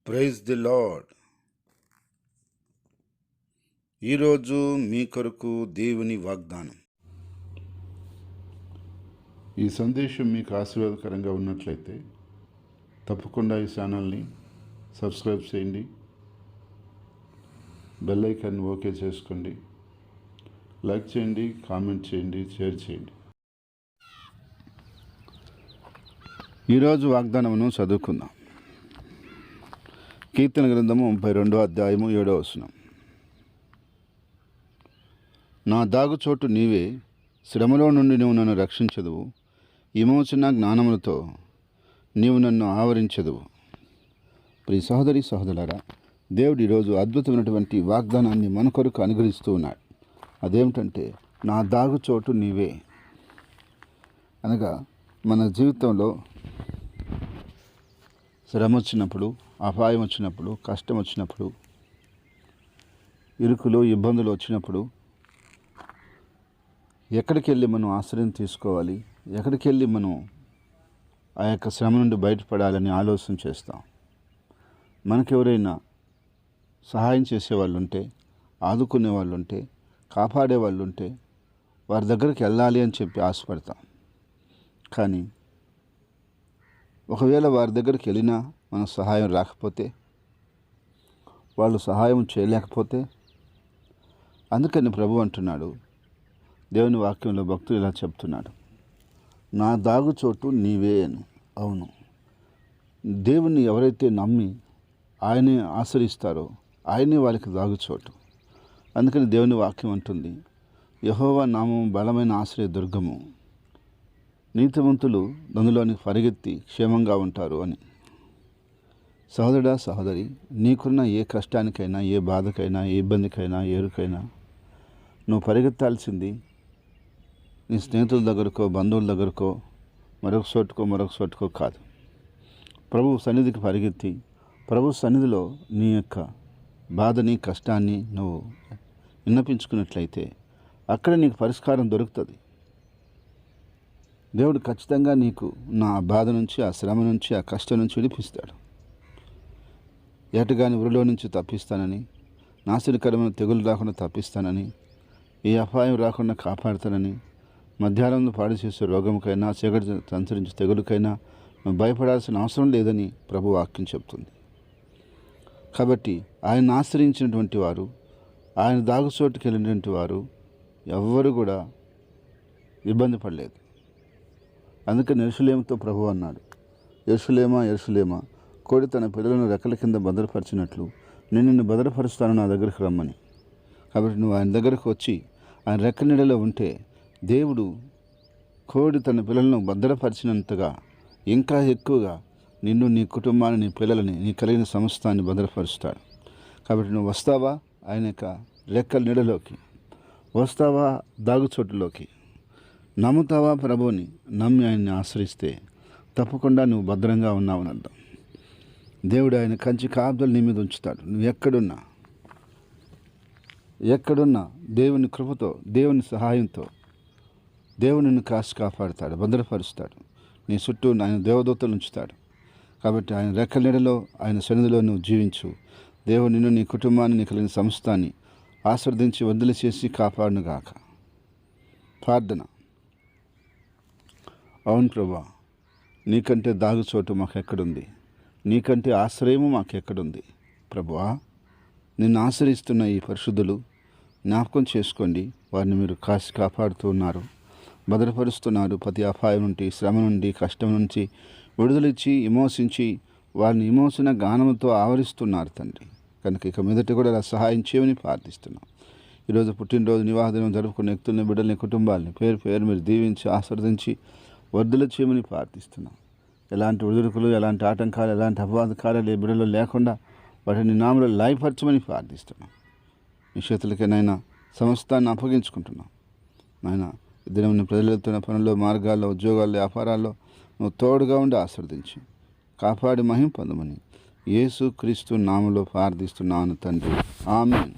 Praise the lord. ఈరోజు మీ కొరకు దేవుని వాగ్దానం. ఈ సందేశం మీకు ఆశీర్వాదకరంగా ఉన్నట్లయితే తప్పకుండా ఈ ఛానల్ని సబ్స్క్రైబ్ చేయండి, బెల్ ఐకాన్ ఓకే చేసుకోండి, లైక్ చేయండి, కామెంట్ చేయండి, షేర్ చేయండి. ఈరోజు వాగ్దానమును చదువుకుందాం. కీర్తన గ్రంథము 32వ అధ్యాయము 7వ వచనం. నా దాగుచోటు నీవే, శ్రమలో నుండి నువ్వు నన్ను రక్షించదువు, విమోచన జ్ఞానములతో నీవు నన్ను ఆవరించదువు. ప్రియ సహోదరి సహోదరులారా, దేవుడు ఈరోజు అద్భుతమైనటువంటి వాగ్దానాన్ని మన కొరకు అనుగ్రహిస్తూ ఉన్నాడు. అదేమిటంటే, నా దాగుచోటు నీవే. అనగా మన జీవితంలో శ్రమ వచ్చినప్పుడు, అపాయం వచ్చినప్పుడు, కష్టం వచ్చినప్పుడు, ఇరుకులు ఇబ్బందులు వచ్చినప్పుడు ఎక్కడికి వెళ్ళి మనం ఆశ్రయం తీసుకోవాలి, ఎక్కడికి వెళ్ళి మనం ఆ యొక్క శ్రమ నుండి బయటపడాలని ఆలోచన చేస్తాం. మనకెవరైనా సహాయం చేసేవాళ్ళు ఉంటే, ఆదుకునే వాళ్ళు ఉంటే, కాపాడే వాళ్ళు ఉంటే వారి దగ్గరికి వెళ్ళాలి అని చెప్పి ఆశపడతాం. కానీ ఒకవేళ వారి దగ్గరికి వెళ్ళినా మన సహాయం రాకపోతే, వాళ్ళు సహాయం చేయలేకపోతే, అందుకని ప్రభు అంటున్నాడు, దేవుని వాక్యంలో భక్తులు ఇలా చెప్తున్నాడు, నా దాగుచోటు నీవే అని. అవును, దేవుణ్ణి ఎవరైతే నమ్మి ఆయనే ఆశ్రయిస్తారో ఆయనే వాళ్ళకి దాగుచోటు. అందుకని దేవుని వాక్యం అంటుంది, యెహోవా నామము బలమైన ఆశ్రయ దుర్గము, నీతిమంతులు అందులోనికి పరిగెత్తి క్షేమంగా ఉంటారు అని. సహోదరుడా సహోదరి, నీకున్న ఏ కష్టానికైనా, ఏ బాధకైనా, ఏ ఇబ్బందికైనా, ఏరుకైనా నువ్వు పరిగెత్తాల్సింది నీ స్నేహితుల దగ్గరకో, బంధువుల దగ్గరకో, మరొక చోటుకో కాదు. ప్రభు సన్నిధికి పరిగెత్తి ప్రభు సన్నిధిలో నీ యొక్క బాధని, కష్టాన్ని నువ్వు విన్నపించుకున్నట్లయితే అక్కడ నీకు పరిష్కారం దొరుకుతుంది. దేవుడు ఖచ్చితంగా నీకు నా బాధ నుంచి, ఆ శ్రమ నుంచి, ఆ కష్టం నుంచి విడిపిస్తాడు. ఏటగాని ఉరిలో నుంచి తప్పిస్తానని, నాశనకరమైన తెగులు రాకుండా తప్పిస్తానని, ఏ అపాయం రాకుండా కాపాడుతానని, మధ్యాహ్నం పాడు చేసే రోగంకైనా, చీకటి సంచరించే తెగులుకైనా నువ్వు భయపడాల్సిన అవసరం లేదని ప్రభు వాక్యం చెప్తుంది. కాబట్టి ఆయన ఆశ్రయించినటువంటి వారు, ఆయన దాగుచోటుకి వెళ్ళినటువంటి వారు ఎవ్వరు కూడా ఇబ్బంది పడలేదు. అందుకని యెరూషలేముతో ప్రభు అన్నాడు, యెరూషలేమా యెరూషలేమా, కోడి తన పిల్లలను రెక్కల కింద భద్రపరిచినట్లు నేను నిన్ను భద్రపరుస్తాను నా దగ్గరికి రమ్మని. కాబట్టి నువ్వు ఆయన దగ్గరకు వచ్చి ఆయన రెక్కల నీడలో ఉంటే, దేవుడు కోడి తన పిల్లలను భద్రపరిచినంతగా ఇంకా ఎక్కువగా నిన్ను, నీ కుటుంబాన్ని, నీ పిల్లలని, నీ కలిగిన సమస్తాన్ని భద్రపరుస్తాడు. కాబట్టి నువ్వు వస్తావా ఆయన యొక్క రెక్కల నీడలోకి, వస్తావా దాగుచోటులోకి, నమ్ముతావా ప్రభువుని, నమ్మి ఆయన్ని ఆశ్రయిస్తే తప్పకుండా నువ్వు భద్రంగా ఉన్నావని అర్థం. దేవుడు ఆయన కంచి కాపుదలు నీ మీద ఉంచుతాడు. నువ్వు ఎక్కడున్నా దేవుని కృపతో, దేవుని సహాయంతో దేవుడు నిన్ను కాసి కాపాడుతాడు, భద్రపరుస్తాడు. నీ చుట్టూ ఆయన దేవదూతలు ఉంచుతాడు. కాబట్టి ఆయన రెక్కల నీడలో, ఆయన సన్నిధిలో నువ్వు జీవించు. దేవుడు నిన్ను, నీ కుటుంబాన్ని, నీ కలిగిన సంస్థాన్ని ఆశీర్వదించి వదిలి చేసి కాపాడునుగాక. ప్రార్థన. అవును ప్రభా, నీకంటే దాగుచోటు మాకెక్కడుంది, నీకంటే ఆశ్రయము మాకెక్కడుంది. ప్రభువా, నిన్ను ఆశ్రయిస్తున్న ఈ పరిశుద్ధులు జ్ఞాపకం చేసుకోండి. వారిని మీరు కాసి కాపాడుతూ ఉన్నారు, భద్రపరుస్తున్నారు. ప్రతి అపాయం నుండి, శ్రమ నుండి, కష్టం నుంచి విడుదలిచ్చి, విమోచించి వారిని విమోచన గానముతో ఆవరిస్తున్నారు తండ్రి. కనుక ఇక మీదట కూడా అలా సహాయం చేయమని ప్రార్థిస్తున్నాం. ఈరోజు పుట్టినరోజు, నివాహ దినం జరుపుకున్న వ్యక్తుల్ని, బిడ్డల్ని, కుటుంబాలని పేరు పేరు మీరు దీవించి ఆశీర్వదించి వర్ధుల చేయమని ప్రార్థిస్తున్నాం. ఎలాంటి ఒడిదుడుకులు, ఎలాంటి ఆటంకాలు, ఎలాంటి అపవాదకాలు ఏ బిడ్డలో లేకుండా వాటిని నామలో లయపరచమని ప్రార్థిస్తున్నాం. మీ చేతులకైనా సమస్తాన్ని అప్పగించుకుంటున్నాం. నాయన, దినం ప్రజలు వెళ్తున్న పనుల్లో, మార్గాల్లో, ఉద్యోగాల్లో, వ్యాపారాల్లో నువ్వు తోడుగా ఉండి ఆశీర్వదించి కాపాడి మహిమ పొందమని యేసు క్రీస్తు నామములో ప్రార్థిస్తున్నాను తండ్రి. ఆమేన్.